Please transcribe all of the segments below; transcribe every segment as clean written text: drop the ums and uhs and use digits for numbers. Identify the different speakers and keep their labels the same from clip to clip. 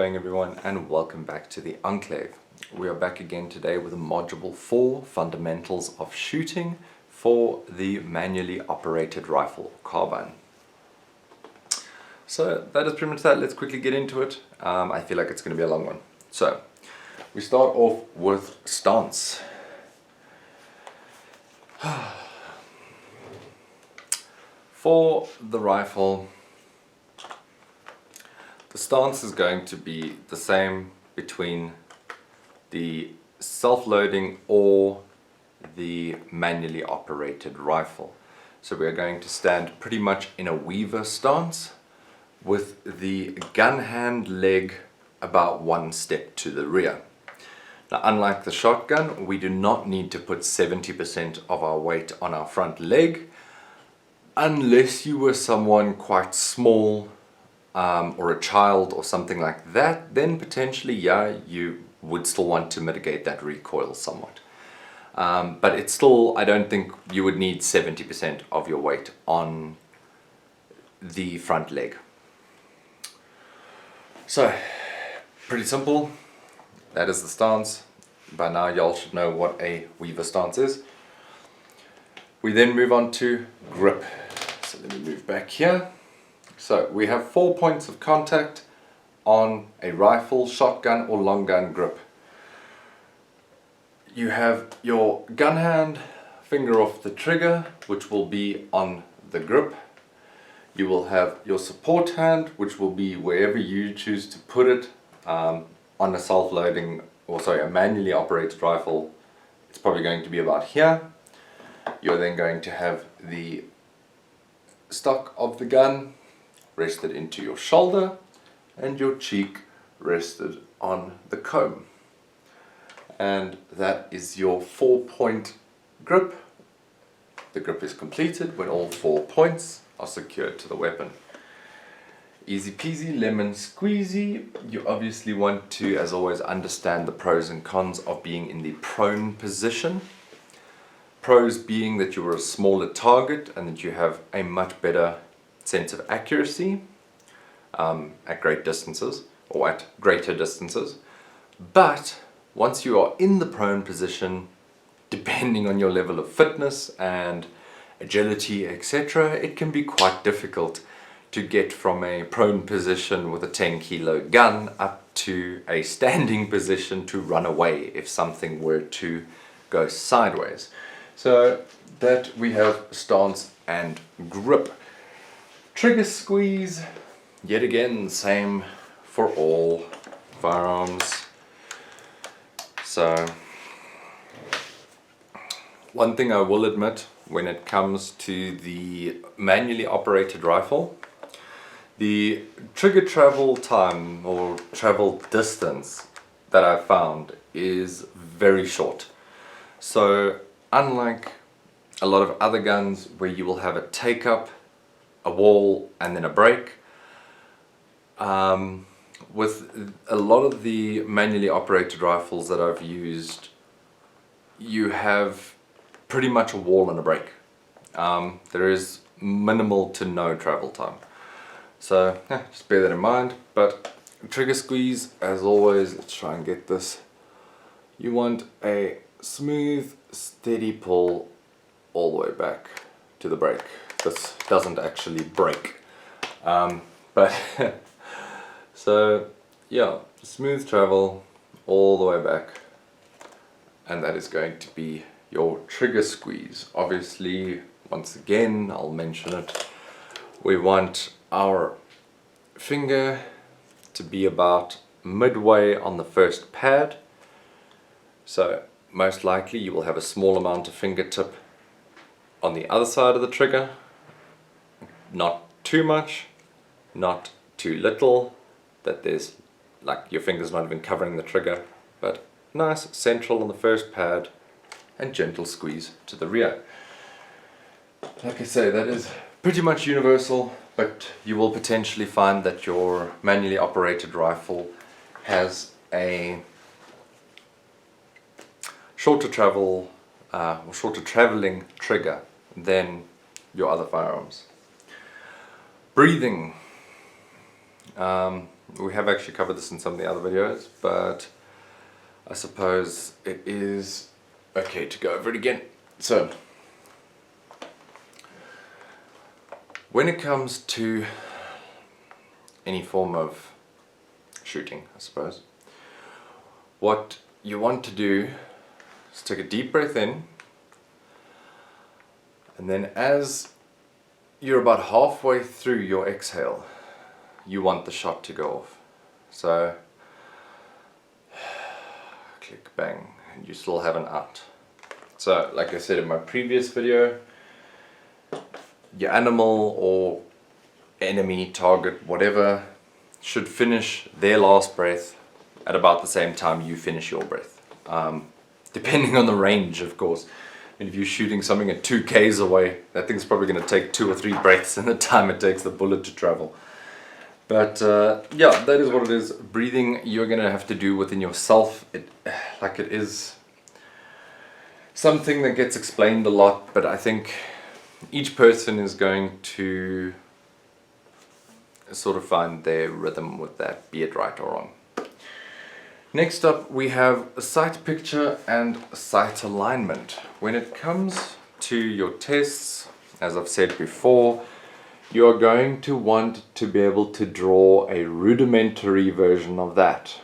Speaker 1: going everyone, and welcome back to the Enclave. We are back again today with Module 4, Fundamentals of Shooting for the manually operated rifle carbine. So that is pretty much that. Let's quickly get into it. I feel like it's going to be a long one. So we start off with stance. For the rifle, the stance is going to be the same between the self-loading or the manually operated rifle. So we are going to stand pretty much in a weaver stance with the gun hand leg about one step to the rear. Now, unlike the shotgun, we do not need to put 70% of our weight on our front leg unless you were someone quite small or a child or something like that. Then potentially, yeah, you would still want to mitigate that recoil somewhat. But it's still, I don't think you would need 70% of your weight on the front leg. So, pretty simple. That is the stance. By now y'all should know what a weaver stance is. We then move on to grip. So let me move back here. So we have 4 points of contact on a rifle, shotgun or long gun grip. You have your gun hand, finger off the trigger, which will be on the grip. You will have your support hand, which will be wherever you choose to put it. On a self-loading, or sorry, a manually operated rifle, it's probably going to be about here. You're then going to have the stock of the gun rested into your shoulder and your cheek rested on the comb. And that is your 4-point grip. The grip is completed when all 4 points are secured to the weapon. Easy peasy, lemon squeezy. You obviously want to, as always, understand the pros and cons of being in the prone position. Pros being that you are a smaller target and that you have a much better sense of accuracy at great distances or at greater distances. But once you are in the prone position, depending on your level of fitness and agility, etc., it can be quite difficult to get from a prone position with a 10-kilo gun up to a standing position to run away if something were to go sideways. So that we have stance and grip. Trigger squeeze, yet again, same for all firearms. So one thing I will admit when it comes to the manually operated rifle, the trigger travel time or travel distance that I found is very short. So unlike a lot of other guns where you will have a take up, a wall and then a break, with a lot of the manually operated rifles that I've used, you have pretty much a wall and a break. There is minimal to no travel time. So just bear that in mind. But trigger squeeze, as always, let's try and get this. You want a smooth, steady pull all the way back to the break. This doesn't actually break. But so yeah, smooth travel all the way back. And that is going to be your trigger squeeze. Obviously, once again, I'll mention it. We want our finger to be about midway on the first pad. So most likely you will have a small amount of fingertip on the other side of the trigger. Not too much, not too little, that there's like your finger's not even covering the trigger, but nice central on the first pad and gentle squeeze to the rear. Like I say, that is pretty much universal, but you will potentially find that your manually operated rifle has a shorter travel or shorter traveling trigger than your other firearms. Breathing. We have actually covered this in some of the other videos, but I suppose it is okay to go over it again. So, when it comes to any form of shooting, I suppose, what you want to do is take a deep breath in, and then as you're about halfway through your exhale, you want the shot to go off. So, click, bang, and you still have an out. So, like I said in my previous video, your animal or enemy, target, whatever, should finish their last breath at about the same time you finish your breath. Depending on the range, of course. And if you're shooting something at 2 k's away, that thing's probably going to take 2 or 3 breaths in the time it takes the bullet to travel. But yeah, that is what it is. Breathing, you're going to have to do within yourself. It is something that gets explained a lot, but I think each person is going to sort of find their rhythm with that, be it right or wrong. Next up, we have sight picture and sight alignment. When it comes to your tests, as I've said before, you are going to want to be able to draw a rudimentary version of that.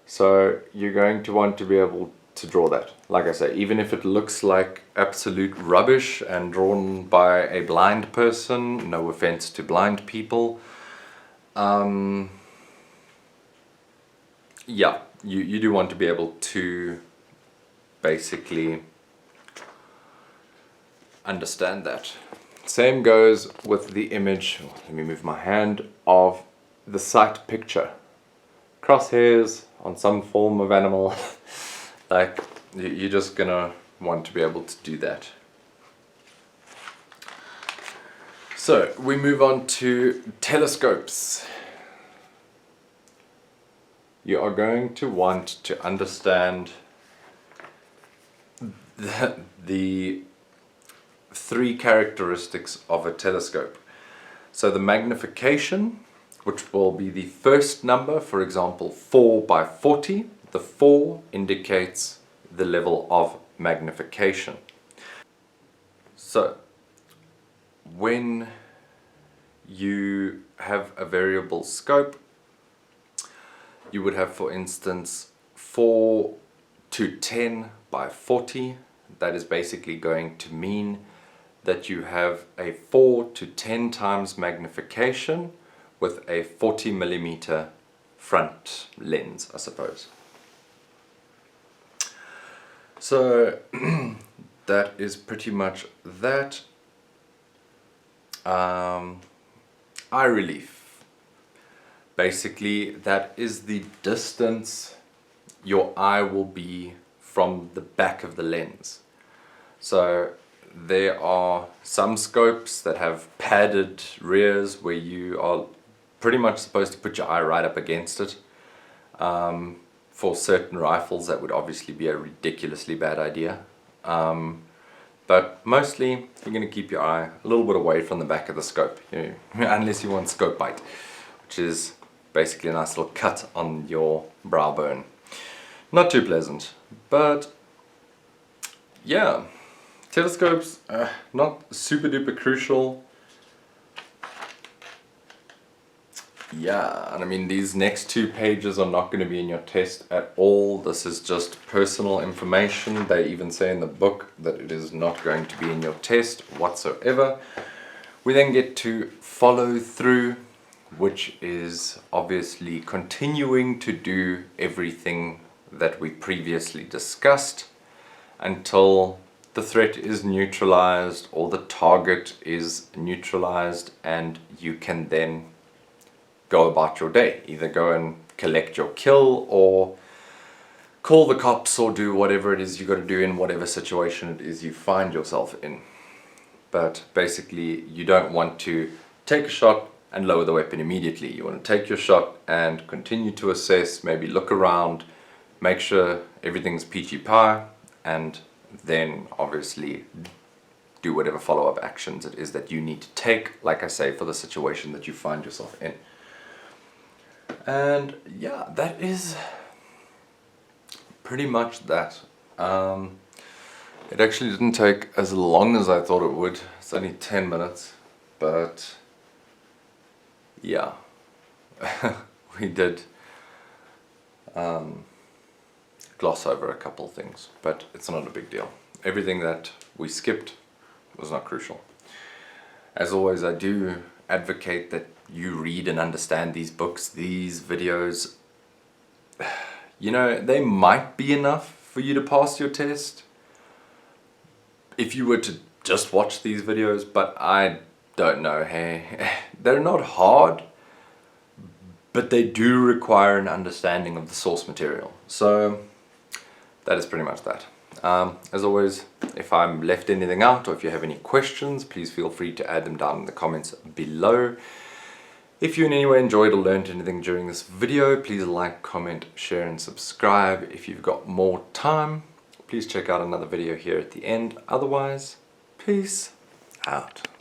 Speaker 1: So you're going to want to be able to draw that. Like I say, even if it looks like absolute rubbish and drawn by a blind person, no offense to blind people, yeah, you do want to be able to basically understand that. Same goes with the image, let me move my hand, of the sight picture. Crosshairs on some form of animal, like you're just gonna want to be able to do that. So we move on to telescopes. You are going to want to understand the 3 characteristics of a telescope. So the magnification, which will be the first number, for example 4 by 40, the 4 indicates the level of magnification. So when you have a variable scope, you would have, for instance, 4 to 10 by 40. That is basically going to mean that you have a 4 to 10 times magnification with a 40 millimeter front lens, I suppose. So that is pretty much that. Eye relief. Basically, that is the distance your eye will be from the back of the lens. So there are some scopes that have padded rears where you are pretty much supposed to put your eye right up against it. For certain rifles that would obviously be a ridiculously bad idea. But mostly you're going to keep your eye a little bit away from the back of the scope, unless you want scope bite, which is basically a nice little cut on your brow bone. Not too pleasant, but yeah, telescopes not super duper crucial. Yeah, and I mean these next 2 pages are not going to be in your test at all. This is just personal information. They even say in the book that it is not going to be in your test whatsoever. We then get to follow through, which is obviously continuing to do everything that we previously discussed until the threat is neutralized or the target is neutralized, and you can then go about your day. Either go and collect your kill or call the cops or do whatever it is you got to do in whatever situation it is you find yourself in. But basically you don't want to take a shot and lower the weapon immediately. You want to take your shot and continue to assess, maybe look around, make sure everything's peachy pie, and then obviously do whatever follow-up actions it is that you need to take, like I say, for the situation that you find yourself in. And yeah, that is pretty much that. It actually didn't take as long as I thought it would. It's only 10 minutes, but yeah, we did gloss over a couple things, but it's not a big deal. Everything that we skipped was not crucial. As always, I do advocate that you read and understand these books, these videos. You know, they might be enough for you to pass your test if you were to just watch these videos, but I don't know, hey. They're not hard, but they do require an understanding of the source material. So that is pretty much that. As always, if I'm left anything out or if you have any questions, please feel free to add them down in the comments below. If you in any way enjoyed or learned anything during this video, please like, comment, share and subscribe. If you've got more time, please check out another video here at the end. Otherwise, peace out.